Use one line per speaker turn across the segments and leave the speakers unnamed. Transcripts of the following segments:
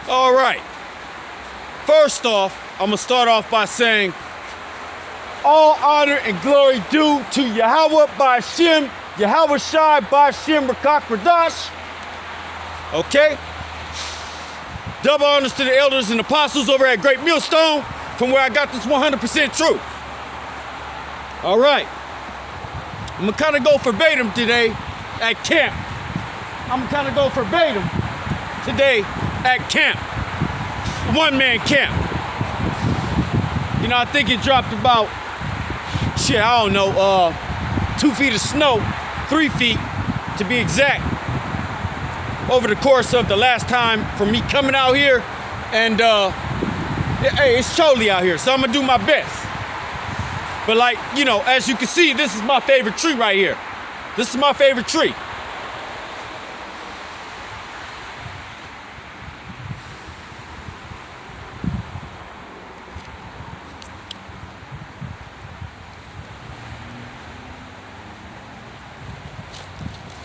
All right. First off, I'm going to start off by saying, all honor and glory due to Yahweh Ba'Shem, Yahweh Shai Ba'Shem Rakak Radash. Okay? Double honors to the elders and apostles over at Great Millstone, from where I got this 100% truth. All right. I'm going to kind of go verbatim today at camp. At camp. One-man camp. You know, I think it dropped about, 2 feet of snow, 3 feet to be exact, over the course of the last time for me coming out here. And, hey, it's chilly out here, so I'm gonna do my best. But like, you know, as you can see, this is my favorite tree right here. This is my favorite tree.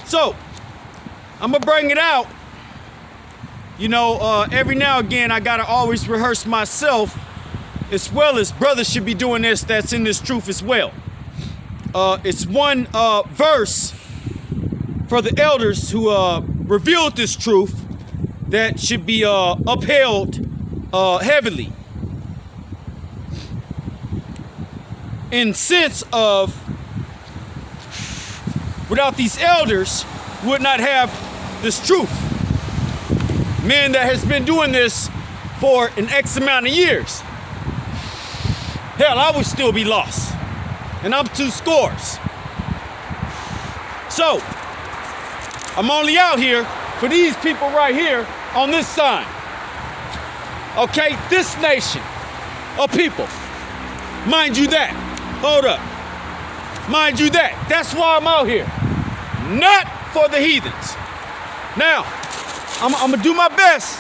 So, I'm gonna bring it out. You know, every now and again, I gotta always rehearse myself, as well as brothers should be doing this that's in this truth as well. It's one verse for the elders who revealed this truth that should be upheld heavily. In sense of, without these elders, would not have this truth. Men that has been doing this for an X amount of years. Hell, I would still be lost. And I'm 2 scores. So, I'm only out here for these people right here on this sign. Okay, this nation of people. Mind you that. Hold up. Mind you that. That's why I'm out here. Not for the heathens. Now, I'm gonna do my best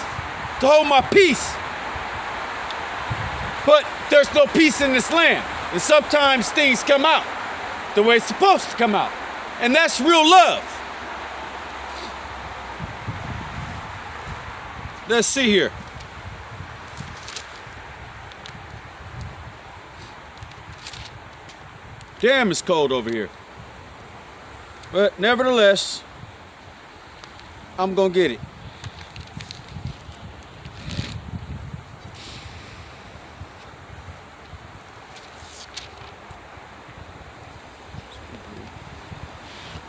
to hold my peace. But there's no peace in this land. And sometimes things come out the way it's supposed to come out. And that's real love. Let's see here. Damn, it's cold over here. But nevertheless, I'm gonna get it.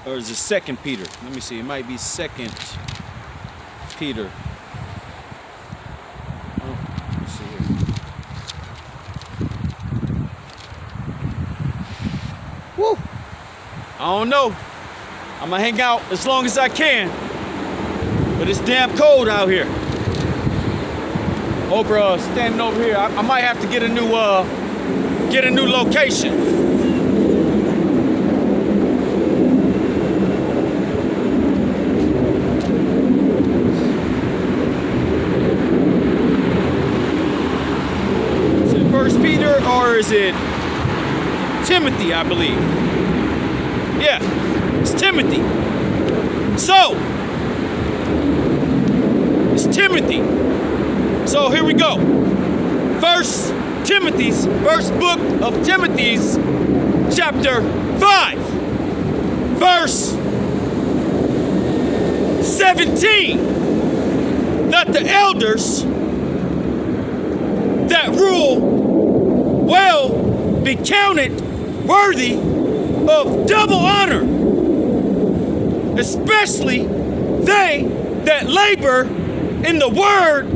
Or is it 2 Peter? Let me see. It might be 2 Peter. Oh, let's see here. Woo! I don't know. I'm gonna hang out as long as I can. But it's damn cold out here. Standing over here. I might have to get a new location. Or is it Timothy, I believe? Yeah, it's Timothy. So, it's Timothy. So here we go. First book of Timothy's, chapter 5, verse 17. That the elders that rule well be counted worthy of double honor, especially they that labor in the word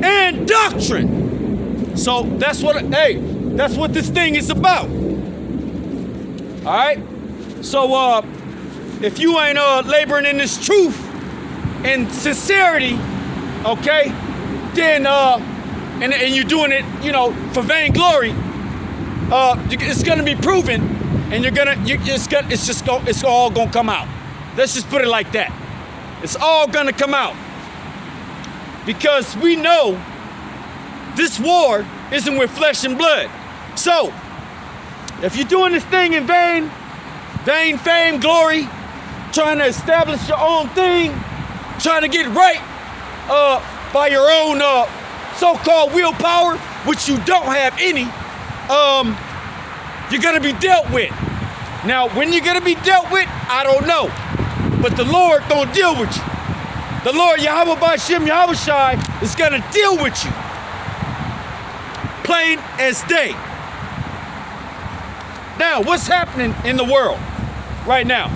and doctrine. So that's what this thing is about. All right. So if you ain't laboring in this truth and sincerity, okay, then and you're doing it, you know, for vainglory, it's gonna be proven, and it's all gonna come out. Let's just put it like that. It's all gonna come out because we know this war isn't with flesh and blood. So if you're doing this thing in vain, fame, glory, trying to establish your own thing, trying to get right, by your own so-called willpower, which you don't have any, you're going to be dealt with. Now, when you're going to be dealt with, I don't know. But the Lord don't deal with you. The Lord, Yahweh B'Shem Yahweh Shai, is going to deal with you. Plain as day. Now, what's happening in the world right now?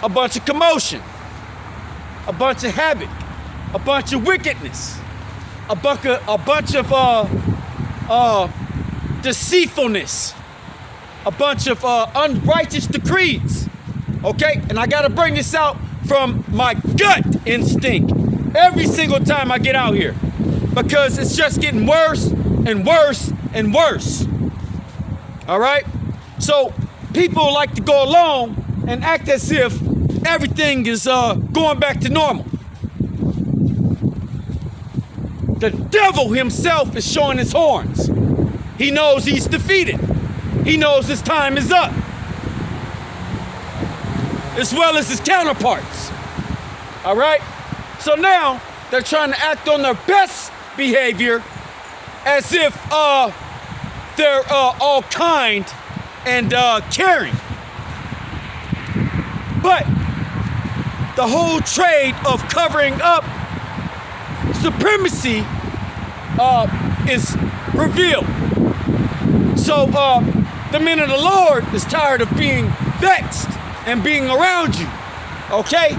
A bunch of commotion. A bunch of havoc. A bunch of wickedness. A bunch of deceitfulness. A bunch of unrighteous decrees. Okay? And I got to bring this out from my gut instinct every single time I get out here, because it's just getting worse and worse and worse. All right? So people like to go along and act as if everything is going back to normal. The devil himself is showing his horns. He knows he's defeated. He knows his time is up, as well as his counterparts. All right? So now they're trying to act on their best behavior as if they're all kind and caring. But the whole trade of covering up supremacy is revealed. So the men of the Lord is tired of being vexed and being around you, okay?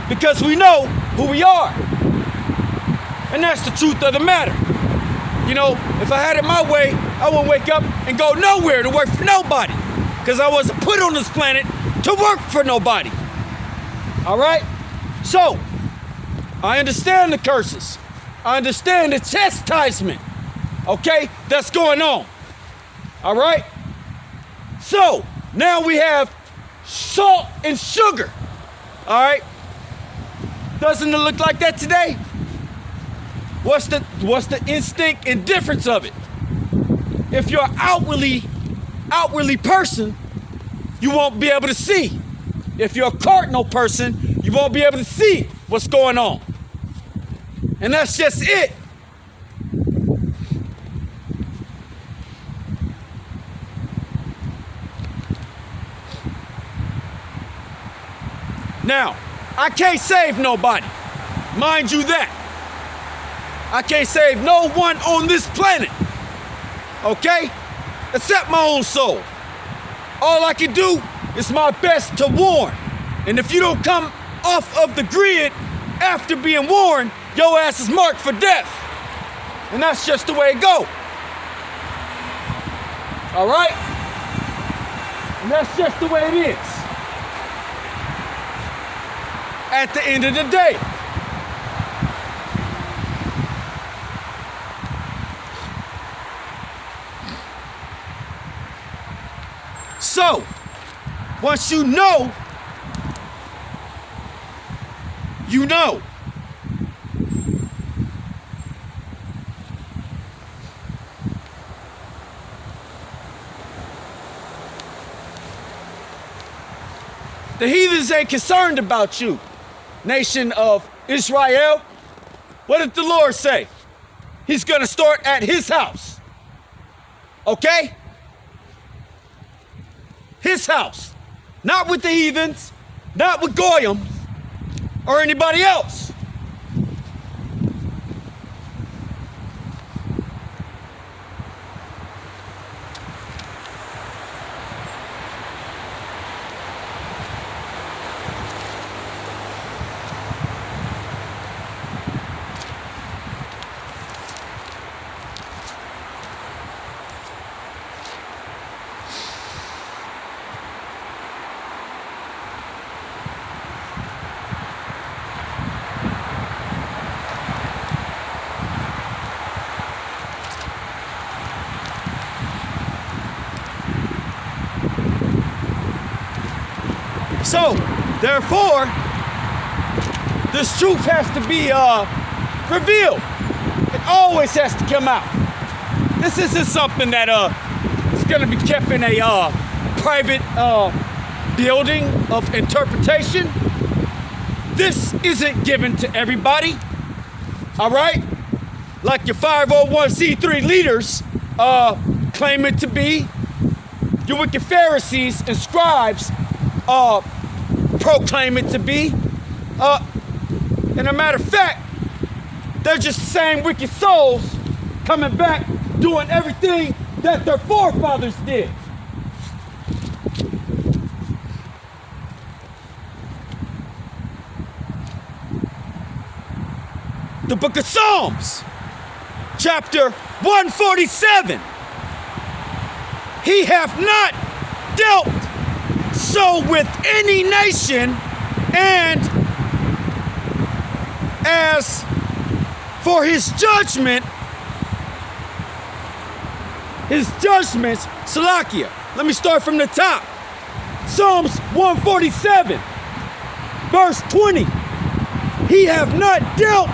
Because we know who we are. And that's the truth of the matter. You know, if I had it my way, I wouldn't wake up and go nowhere to work for nobody, because I wasn't put on this planet to work for nobody. All right? So, I understand the curses. I understand the chastisement, okay, that's going on. All right? So, now we have salt and sugar. All right? Doesn't it look like that today? What's the instinct and difference of it? If you're outwardly person, you won't be able to see. If you're a cardinal person, you won't be able to see what's going on. And that's just it. Now, I can't save nobody. Mind you that. I can't save no one on this planet. Okay? Except my own soul. All I can do is my best to warn. And if you don't come off of the grid after being warned, your ass is marked for death. And that's just the way it go. All right? And that's just the way it is. At the end of the day. So, once you know, you know. The heathens ain't concerned about you, nation of Israel. What did the Lord say? He's gonna start at his house. Okay? His house. Not with the heathens, not with Goyim, or anybody else. So, therefore, this truth has to be revealed. It always has to come out. This isn't something that is going to be kept in a private building of interpretation. This isn't given to everybody. All right? Like your 501c3 leaders claim it to be. Your wicked Pharisees and scribes proclaim it to be. And a matter of fact, they're just the same wicked souls coming back doing everything that their forefathers did. The book of Psalms, chapter 147. He hath not dealt so with any nation, and as for his judgments, Salakia. Let me start from the top. Psalms 147, verse 20. He hath not dealt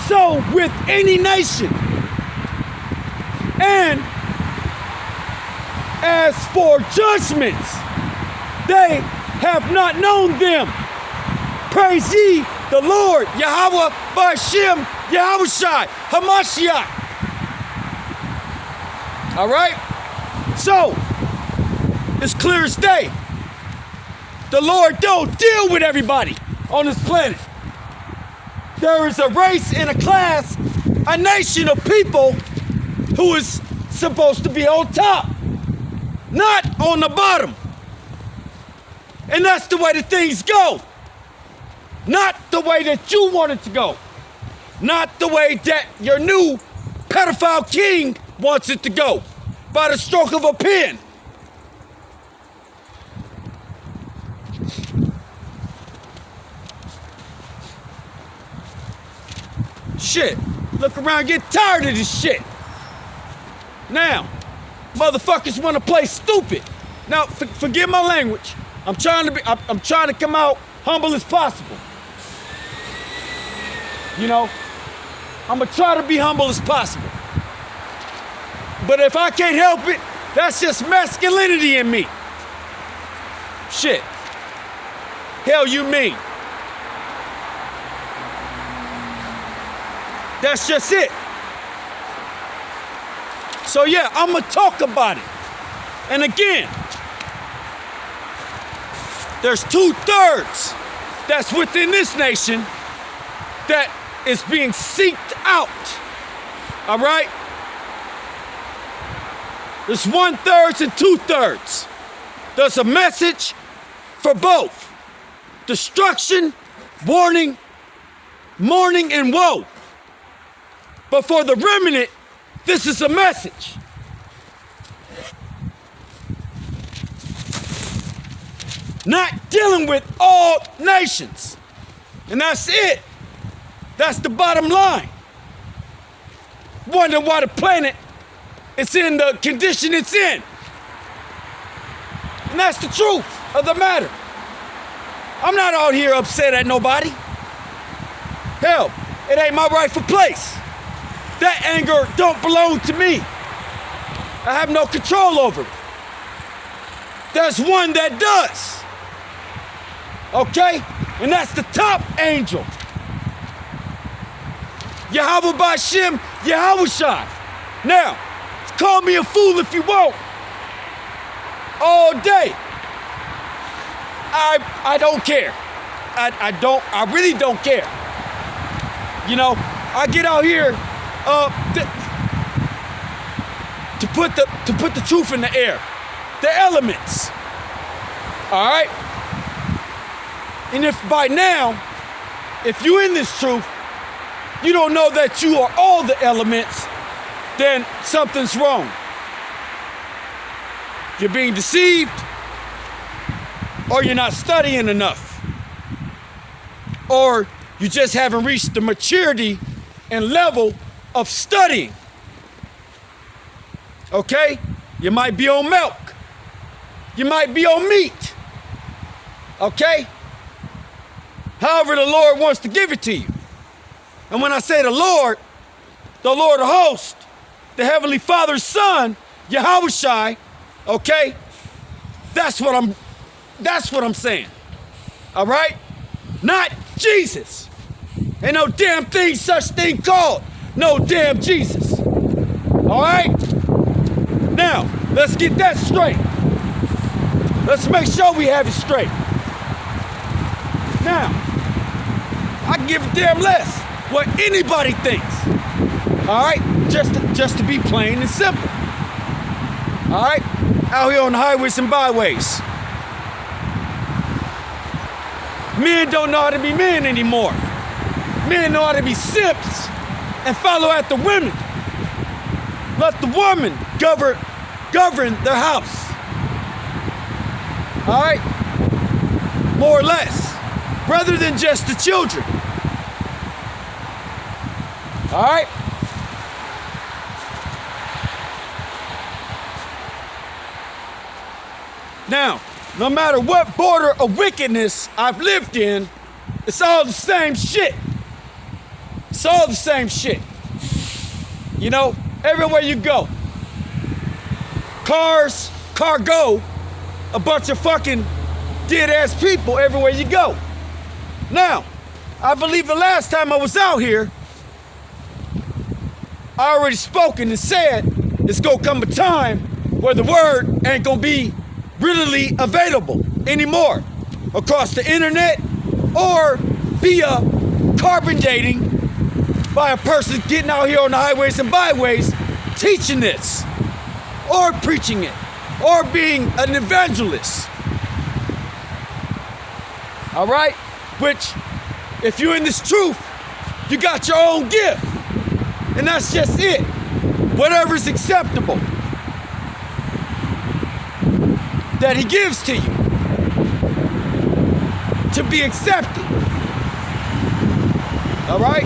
so with any nation. And as for judgments, they have not known them. Praise ye the Lord, Yahweh Ba'ashem, Yahushai, Hamashiach. All right? So, it's clear as day. The Lord don't deal with everybody on this planet. There is a race and a class, a nation of people who is supposed to be on top, not on the bottom. And that's the way that things go. Not the way that you want it to go. Not the way that your new pedophile king wants it to go. By the stroke of a pen. Shit. Look around, get tired of this shit. Now, motherfuckers want to play stupid. Now, forgive my language. I'm trying to come out humble as possible. You know, I'm gonna try to be humble as possible. But if I can't help it, that's just masculinity in me. Shit. Hell you mean? That's just it. So yeah, I'm gonna talk about it. And again, there's 2/3 that's within this nation that is being seeked out. All right? There's 1/3 and 2/3. There's a message for both. Destruction, warning, mourning, and woe. But for the remnant, this is a message. Not dealing with all nations. And that's it. That's the bottom line. Wonder why the planet is in the condition it's in. And that's the truth of the matter. I'm not out here upset at nobody. Hell, it ain't my rightful place. That anger don't belong to me. I have no control over it. There's one that does. Okay? And that's the top angel. Yahweh Ba'ashem, Yahushai. Now, call me a fool if you want. All day. I don't care. I really don't care. You know, I get out here to put the truth in the air. The elements. All right? And if by now, if you're in this truth, you don't know that you are all the elements, then something's wrong. You're being deceived, or you're not studying enough, or you just haven't reached the maturity and level of studying. Okay? You might be on milk. You might be on meat. Okay? However the Lord wants to give it to you. And when I say the Lord of hosts, the Heavenly Father's Son, Yahushai, okay? That's what I'm saying. All right? Not Jesus. Ain't no damn thing, such thing called no damn Jesus. All right? Now, let's get that straight. Let's make sure we have it straight. Now, I can give a damn less what anybody thinks. All right? Just to be plain and simple. All right? Out here on the highways and byways. Men don't know how to be men anymore. Men know how to be simps and follow after women. Let the woman govern their house. All right? More or less. Rather than just the children. All right? Now, no matter what border of wickedness I've lived in, it's all the same shit. It's all the same shit. You know, everywhere you go. Cars, cargo, a bunch of fucking dead-ass people everywhere you go. Now, I believe the last time I was out here, I already spoken and said it's gonna come a time where the word ain't gonna be readily available anymore across the internet or via carbon dating by a person getting out here on the highways and byways teaching this or preaching it or being an evangelist. All right? Which, if you're in this truth, you got your own gift. And that's just it. Whatever's acceptable that he gives to you to be accepted. All right?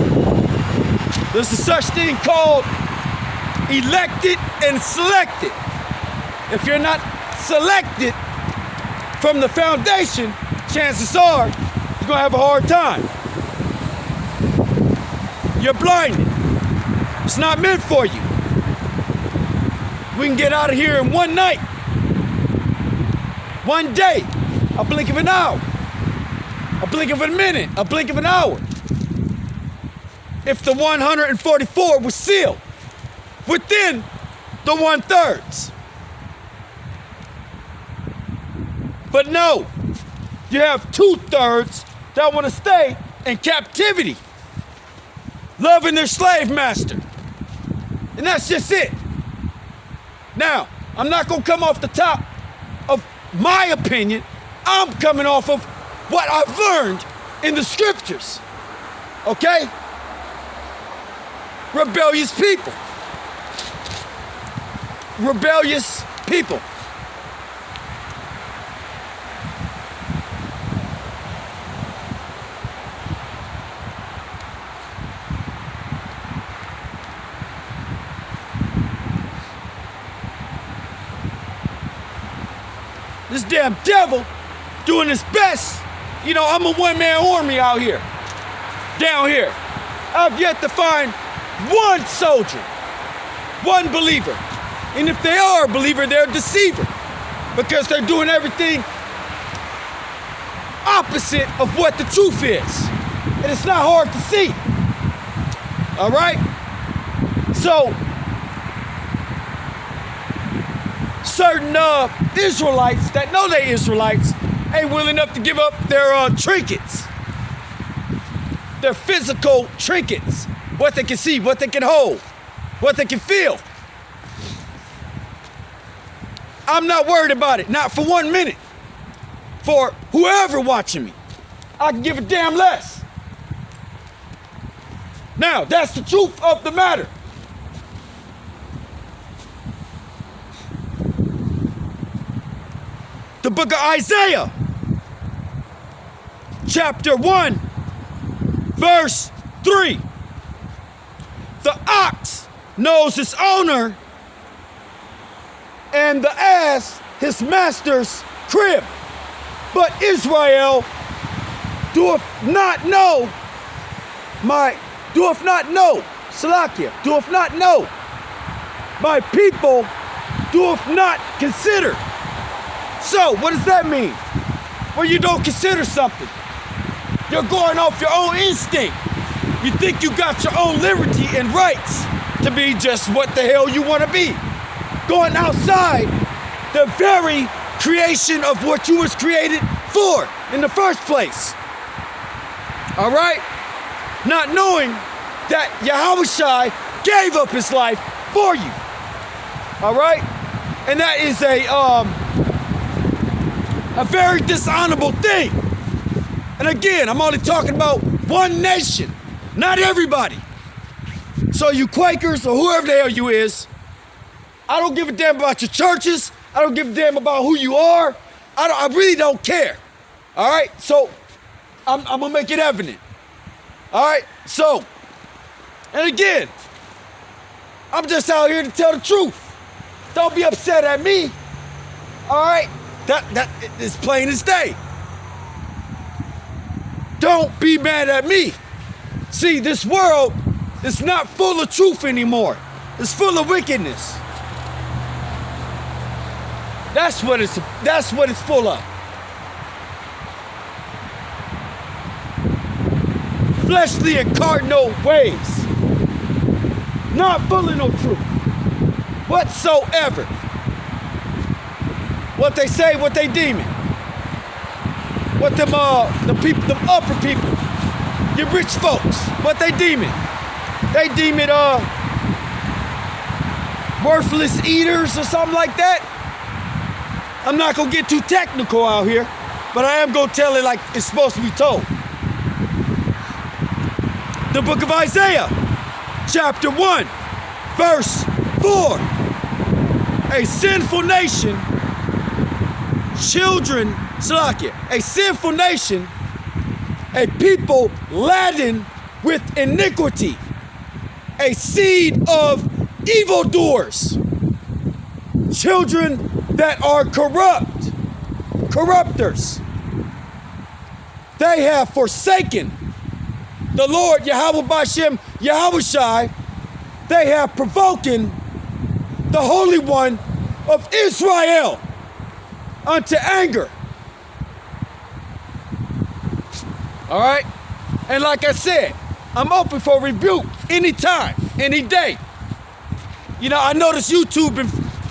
There's a such thing called elected and selected. If you're not selected from the foundation, chances are you're gonna have a hard time. You're blinded. It's not meant for you. We can get out of here in one night. One day, a blink of an hour, a blink of a minute, a blink of an hour. If the 144 was sealed within the 1/3. But no, you have 2/3 that want to stay in captivity, loving their slave master. And that's just it. Now, I'm not gonna come off the top of my opinion. I'm coming off of what I've learned in the scriptures. Okay? Rebellious people. Rebellious people. This damn devil doing his best. You know, I'm a one-man army out here, down here. I've yet to find one soldier, one believer. And if they are a believer, they're a deceiver because they're doing everything opposite of what the truth is. And it's not hard to see. All right? So, certain Israelites that know they're Israelites ain't willing enough to give up their trinkets, their physical trinkets, what they can see, what they can hold, what they can feel. I'm not worried about it, not for 1 minute. For whoever watching me, I can give a damn less. Now, that's the truth of the matter. The book of Isaiah, chapter 1, verse 3. The ox knows its owner, and the ass his master's crib. But Israel doeth not know Salakia, doeth not know. My people doeth not consider. So, what does that mean? where you don't consider something. You're going off your own instinct. You think you got your own liberty and rights to be just what the hell you want to be. Going outside the very creation of what you was created for in the first place. All right? Not knowing that Yahushua gave up his life for you. All right? And that is a very dishonorable thing. And again, I'm only talking about one nation, not everybody. So you Quakers or whoever the hell you is, I don't give a damn about your churches. I don't give a damn about who you are. I really don't care. All right? So I'm gonna make it evident. All right? So, and again, I'm just out here to tell the truth. Don't be upset at me. All right? That is plain as day. Don't be mad at me. See, this world is not full of truth anymore. It's full of wickedness. That's what it's full of. Fleshly and cardinal ways. Not full of no truth whatsoever. What they say, what they deem it. What them them upper people, your rich folks, what they deem it. They deem it worthless eaters or something like that. I'm not gonna get too technical out here, but I am gonna tell it like it's supposed to be told. The book of Isaiah, chapter 1, verse 4. A sinful nation, children, Salakia, a sinful nation, a people laden with iniquity, a seed of evildoers, children that are corrupters. They have forsaken the Lord Yahweh Bashem Yahushai. They have provoken the Holy One of Israel unto anger. All right? And like I said, I'm open for rebuke anytime, any day. You know, I noticed YouTube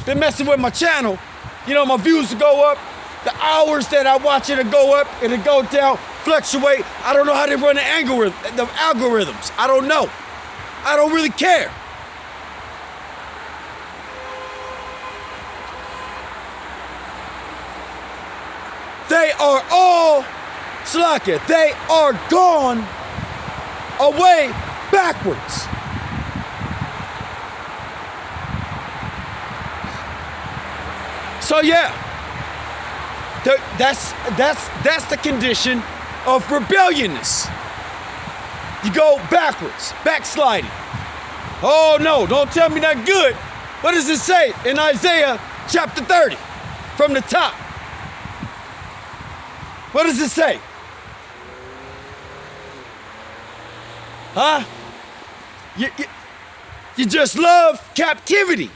been messing with my channel. You know, my views will go up. The hours that I watch it'll go up, it'll go down, fluctuate. I don't know how they run the algorithms. I don't know. I don't really care. They are all, Slakia, they are gone away backwards. So yeah, that's the condition of rebelliousness. You go backwards, backsliding. Oh no, don't tell me that good. What does it say in Isaiah chapter 30 from the top? What does it say? Huh? You just love captivity.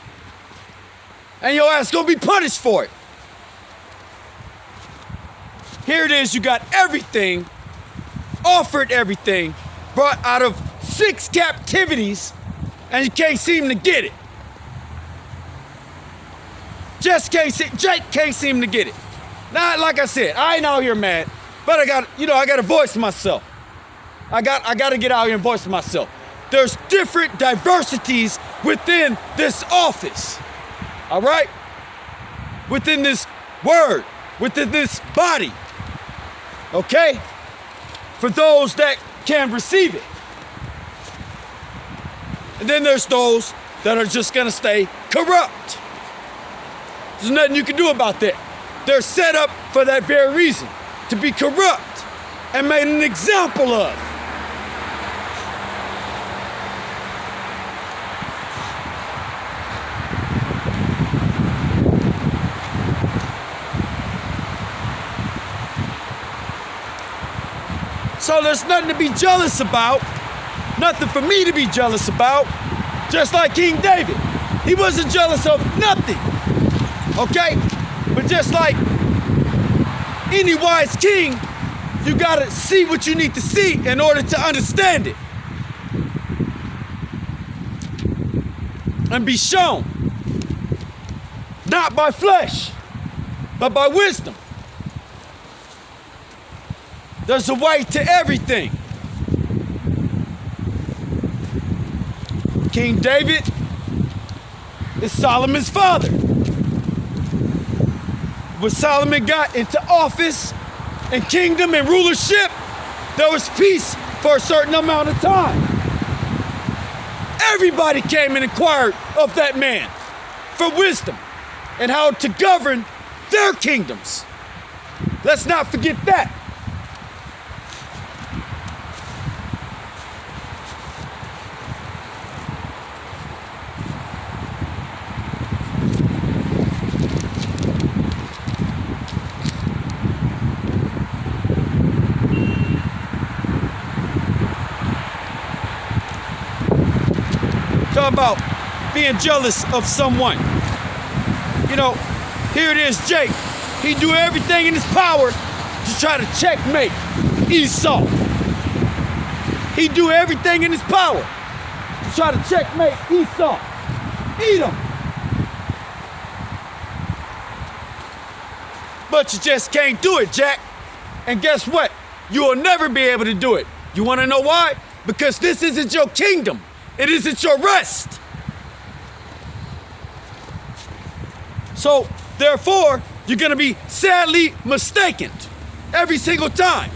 And your ass gonna be punished for it. Here it is, you got everything, offered everything, brought out of 6 captivities, and you can't seem to get it. Jake can't seem to get it. Now, like I said, I ain't out here mad, but I gotta voice myself. I gotta get out here and voice myself. There's different diversities within this office. All right? Within this word, within this body. Okay? For those that can receive it. And then there's those that are just gonna stay corrupt. There's nothing you can do about that. They're set up for that very reason, to be corrupt and made an example of. So there's nothing to be jealous about, nothing for me to be jealous about, just like King David. He wasn't jealous of nothing, okay? But just like any wise king, you gotta see what you need to see in order to understand it. And be shown. Not by flesh, but by wisdom. There's a way to everything. King David is Solomon's father. When Solomon got into office and kingdom and rulership, there was peace for a certain amount of time. Everybody came and inquired of that man for wisdom and how to govern their kingdoms. Let's not forget that. Talking about being jealous of someone. You know, here it is, Jake. He do everything in his power to try to checkmate Esau. He do everything in his power to try to checkmate Esau. Edom. But you just can't do it, Jack. And guess what? You will never be able to do it. You want to know why? Because this isn't your kingdom. It isn't your rest. So, therefore, you're going to be sadly mistaken every single time.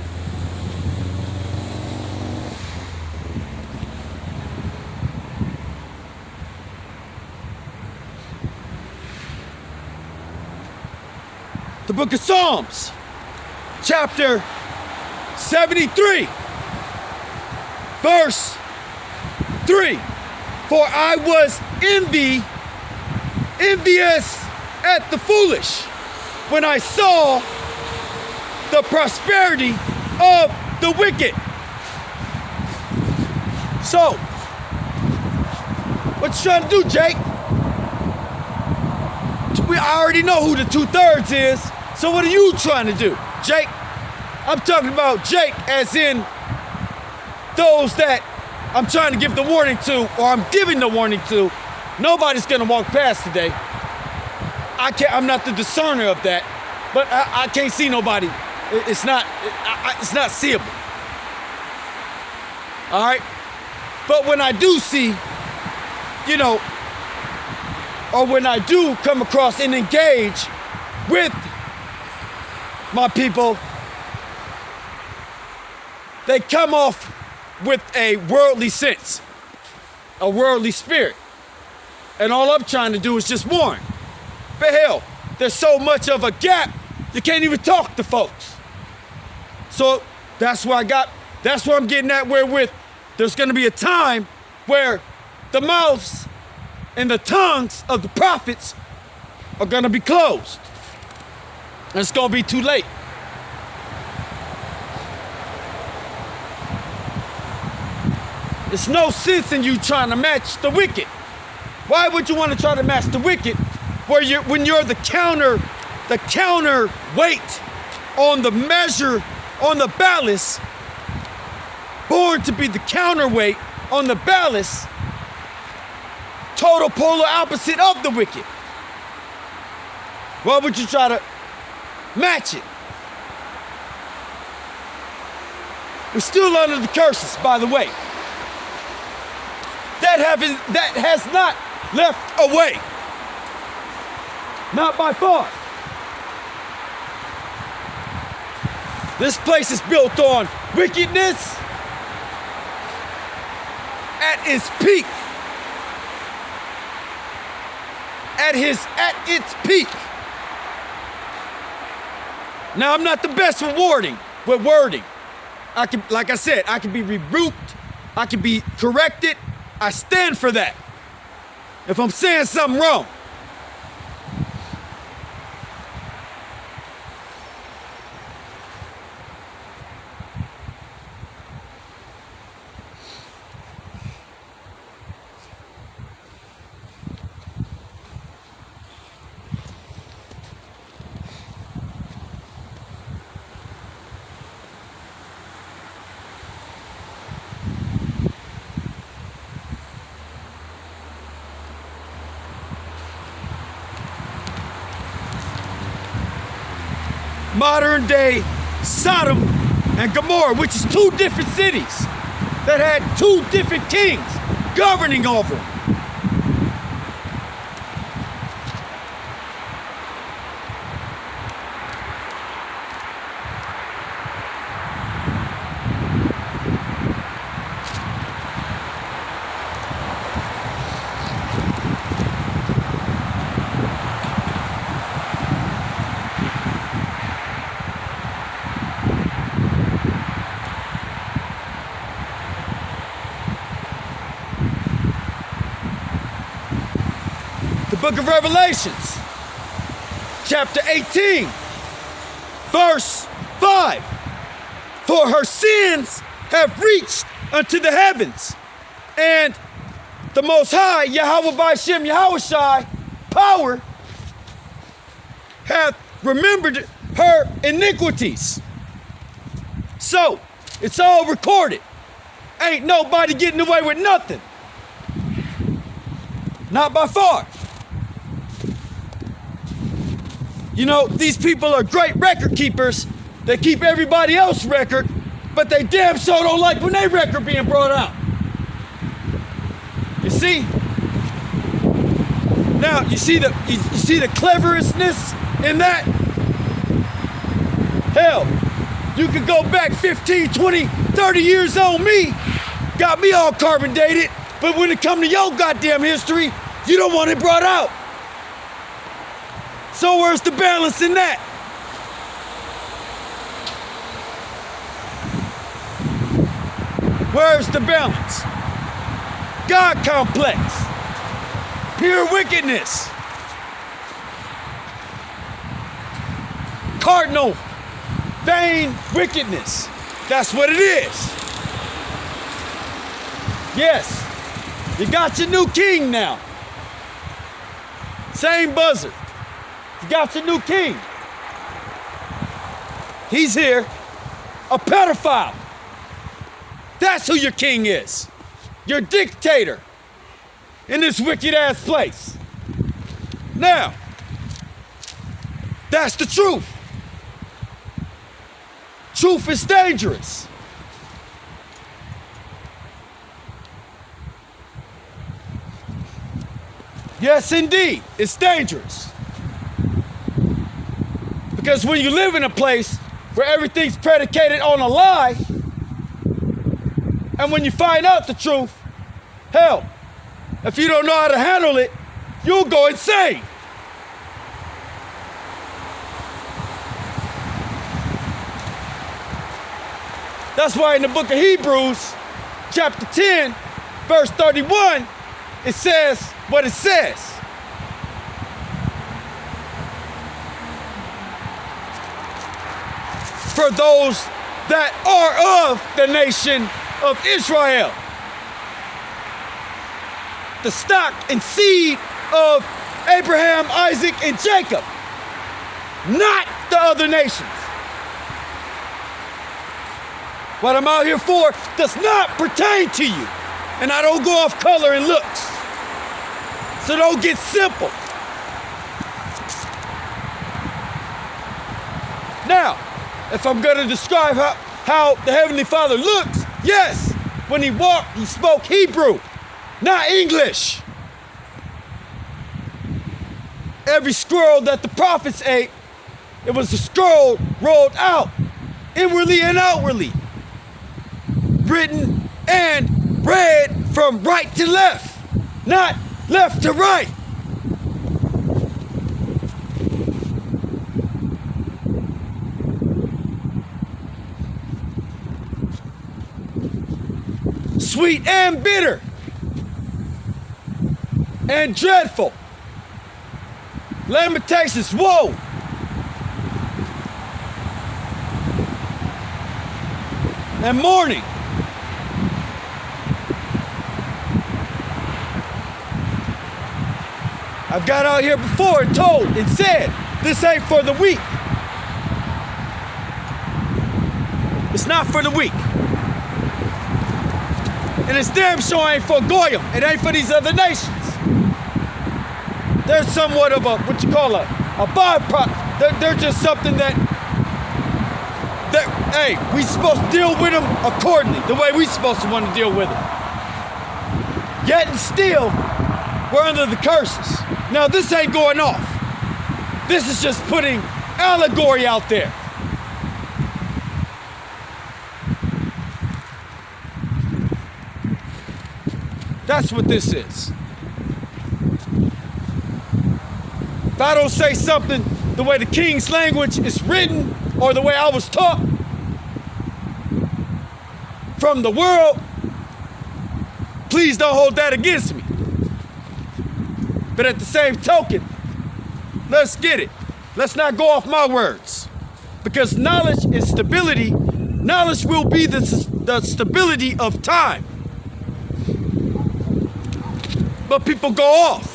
The book of Psalms, chapter 73, verse 3. For I was envious at the foolish when I saw the prosperity of the wicked. So, what you trying to do, Jake? I already know who the 2/3 is, so what are you trying to do, Jake? I'm talking about Jake as in those that I'm trying to give the warning to, or I'm giving the warning to. Nobody's gonna walk past today. I'm not the discerner of that, but I can't see nobody. It's not seeable. All right? But when I do see, you know, or when I do come across and engage with my people, they come off with a worldly sense, a worldly spirit. And all I'm trying to do is just warn. But hell, there's so much of a gap, you can't even talk to folks. So that's where I'm getting at, wherewith there's gonna be a time where the mouths and the tongues of the prophets are gonna be closed. And it's gonna be too late. There's no sense in you trying to match the wicked. Why would you want to try to match the wicked when you're the counterweight on the measure, on the ballast, born to be the counterweight on the ballast, total polar opposite of the wicked? Why would you try to match it? We're still under the curses, by the way. That has not left away. Not by far. This place is built on wickedness at its peak. At its peak. Now, I'm not the best with wording. Like I said, I can be rebuked. I can be corrected. I stand for that. If I'm saying something wrong. modern day Sodom and Gomorrah, which is two different cities that had two different kings governing over them. The book of Revelations, chapter 18, verse 5. For her sins have reached unto the heavens, and the Most High, Yahweh B'Shem Yahushai, power, hath remembered her iniquities. So, it's all recorded. Ain't nobody getting away with nothing. Not by far. You know, these people are great record keepers. They keep everybody else's record, but they damn sure don't like when their record being brought out. You see? Now, you see the cleverousness in that? Hell, you could go back 15, 20, 30 years on me, got me all carbon dated, but when it come to your goddamn history, you don't want it brought out. So where's the balance in that? Where's the balance? God complex. Pure wickedness. Cardinal, vain wickedness. That's what it is. Yes, you got your new king now. Same buzzard. You got your new king. He's here, a pedophile. That's who your king is. Your dictator in this wicked ass place. Now, that's the truth. Truth is dangerous. Yes, indeed, it's dangerous. Because when you live in a place where everything's predicated on a lie, and when you find out the truth, hell, if you don't know how to handle it, you'll go insane. That's why in the book of Hebrews, chapter 10, verse 31, it says what it says. For those that are of the nation of Israel, the stock and seed of Abraham, Isaac, and Jacob, not the other nations. What I'm out here for does not pertain to you. And I don't go off color and looks. So don't get simple. Now, if I'm going to describe how the Heavenly Father looks, yes, when he walked, he spoke Hebrew, not English. Every scroll that the prophets ate, it was a scroll rolled out, inwardly and outwardly, written and read from right to left, not left to right. Sweet and bitter and dreadful. Lamentations, woe. And mourning. I've got out here before and told and said, this ain't for the weak. It's not for the weak. And it's damn sure ain't for Goyim. It ain't for these other nations. They're somewhat of a, what you call a byproduct. They're just something that hey, we supposed to deal with them accordingly, the way we supposed to want to deal with them. Yet and still, we're under the curses. Now, this ain't going off. This is just putting allegory out there. That's what this is. If I don't say something the way the King's language is written or the way I was taught from the world, please don't hold that against me. But at the same token, let's get it. Let's not go off my words. Because knowledge is stability. Knowledge will be the stability of time. But people go off.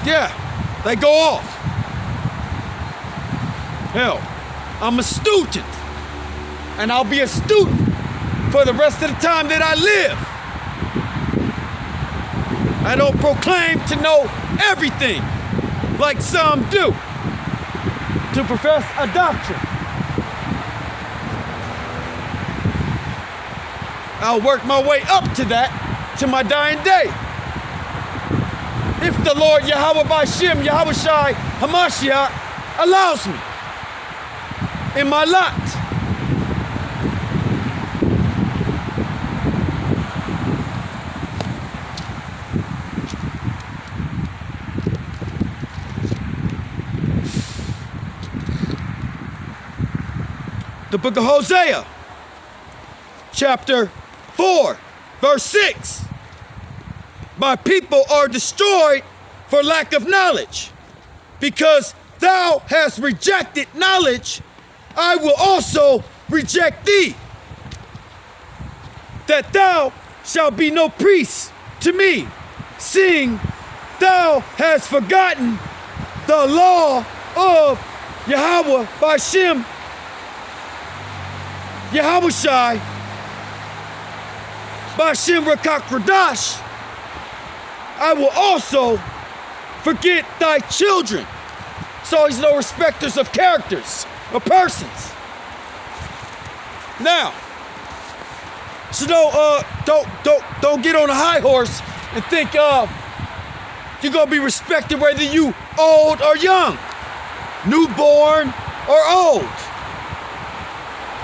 Yeah, they go off. Hell, I'm a student. And I'll be a student for the rest of the time that I live. I don't proclaim to know everything like some do, to profess a doctrine. I'll work my way up to that, to my dying day. If the Lord Yahweh B'Shem, Yahweh Shai, Hamashiach allows me in my lot. The book of Hosea, chapter 4, verse 6. My people are destroyed for lack of knowledge. Because thou hast rejected knowledge, I will also reject thee. That thou shalt be no priest to me, seeing thou hast forgotten the law of Yahweh B'Shem, Yahweh Shai, B'Shem Rakakradash, I will also forget thy children. So he's no respecters of characters or persons. Now, so don't get on a high horse and think you're gonna be respected whether you old or young, newborn or old,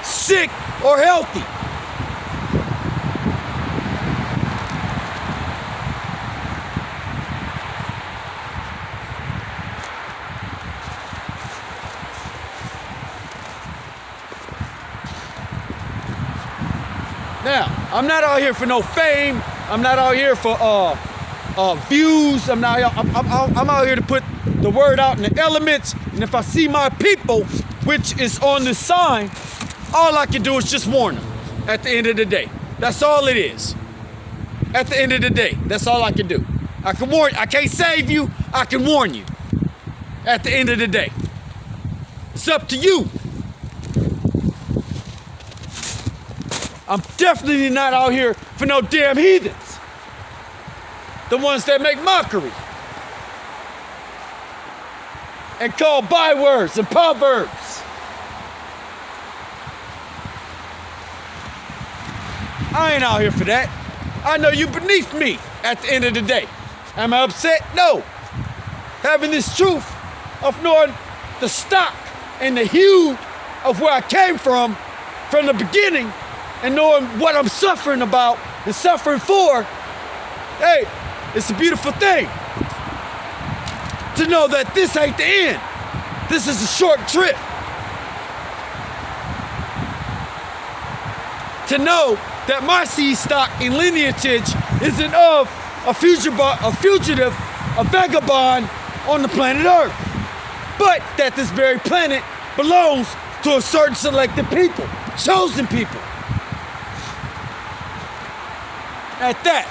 sick or healthy. Now, I'm not out here for no fame. I'm not out here for views. I'm out here to put the word out in the elements. And if I see my people, which is on the sign, all I can do is just warn them at the end of the day. That's all it is. At the end of the day, that's all I can do. I can warn. I can't save you. I can warn you. At the end of the day, it's up to you. I'm definitely not out here for no damn heathens. The ones that make mockery and call bywords and proverbs. I ain't out here for that. I know you beneath me at the end of the day. Am I upset? No. Having this truth of knowing the stock and the hue of where I came from the beginning, and knowing what I'm suffering about and suffering for, hey, it's a beautiful thing to know that this ain't the end. This is a short trip. To know that my seed stock and lineage isn't of a fugitive, a vagabond on the planet Earth, but that this very planet belongs to a certain selected people, chosen people. At that.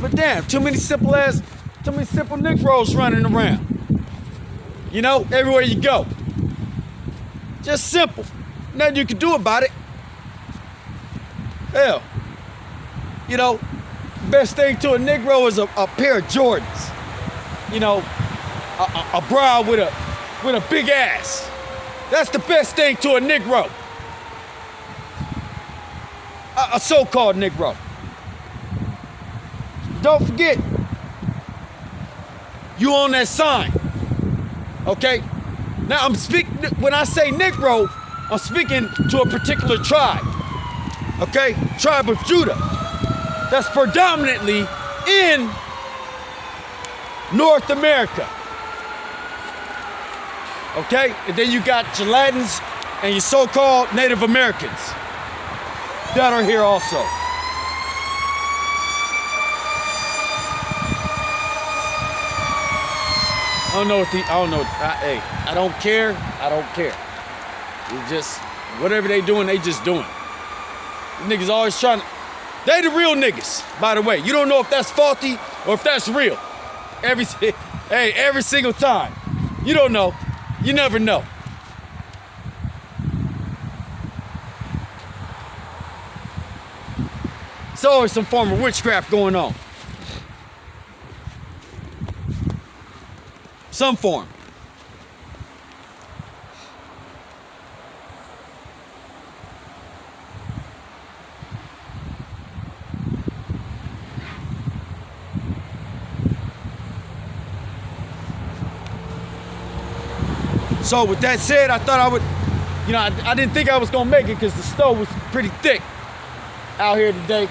But damn, too many simple Negroes running around. You know, everywhere you go. Just simple. Nothing you can do about it. Hell, you know, best thing to a Negro is a pair of Jordans. You know, a bra with a big ass. That's the best thing to a Negro. A so-called Negro. Don't forget, you on that sign. Okay? Now I'm speaking, when I say Negro, I'm speaking to a particular tribe. Okay? Tribe of Judah. That's predominantly in North America. Okay? And then you got your Latins and your so-called Native Americans that are here also. I don't know. Hey, I don't care. I don't care. It's just, whatever they doing, they just doing. Niggas always trying to, they the real niggas, by the way. You don't know if that's faulty or if that's real. Every single time. You don't know. You never know. It's always some form of witchcraft going on. Some form. So with that said, I thought I would, you know, I didn't think I was gonna make it because the snow was pretty thick out here today,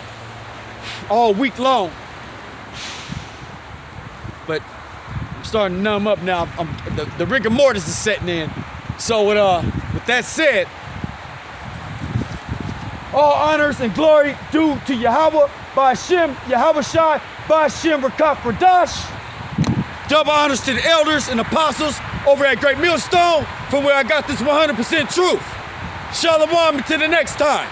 all week long. But I'm starting to numb up now. The rigor mortis is setting in. So with that said, all honors and glory due to Yahweh, Ba'Shem, Yahweh Shai, Ba'Shem Rakaf Radash. Double honors to the elders and apostles over at Great Millstone, from where I got this 100% truth. Shalom until the next time.